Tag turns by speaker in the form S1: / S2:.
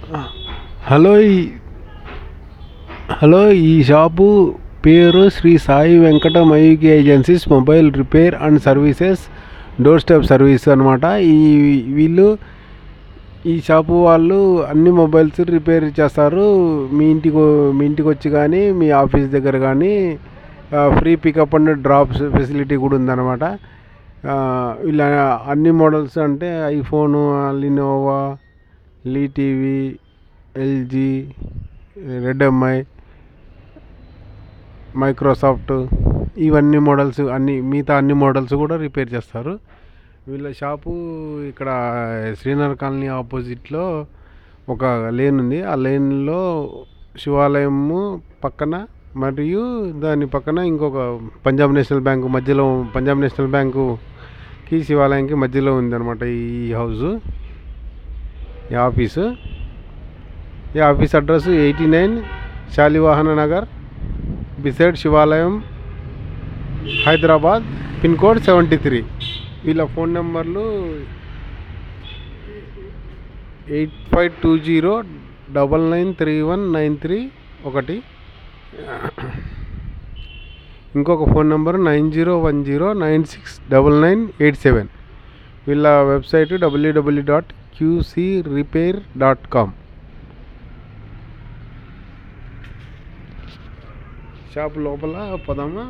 S1: Hello hello ఈ shop పేరు Shri Sai Venkata Mayuki agencies mobile repair and services doorstep service అనమాట. వీళ్ళు ఈ షాపు వాళ్ళు అన్ని మొబైల్స్ రిపేర్ చేస్తారు. మీ ఇంటికి వచ్చి కానీ మీ ఆఫీస్ దగ్గర కానీ free pickup and drops facility కూడా ఉందన్నమాట. ఇలా అన్ని మోడల్స్ అంటే iPhone, Lenovo, TV, LG, Redmi, Microsoft, ఇవన్నీ మోడల్స్ మిగతా అన్ని మోడల్స్ కూడా రిపేర్ చేస్తారు. వీళ్ళ షాపు ఇక్కడ శ్రీనగర్ కాలనీ ఆపోజిట్లో ఒక లేన్ ఉంది. ఆ లేన్లో శివాలయము పక్కన మరియు దాని పక్కన ఇంకొక పంజాబ్ నేషనల్ బ్యాంకు మధ్యలో, పంజాబ్ నేషనల్ బ్యాంకుకి శివాలయంకి మధ్యలో ఉందన్నమాట ఈ హౌజు, ఈ ఆఫీసు. ఈ office address 89 Shalivahana Nagar beside శివాలయం, హైదరాబాద్, పిన్ కోడ్ 73. వీళ్ళ ఫోన్ నెంబర్లు 8520993193 ఒకటి, ఇంకొక ఫోన్ నెంబర్ 9010969987. వీళ్ళ వెబ్సైట్ www.qcrepair.com. షాప్ లోపల పదమా.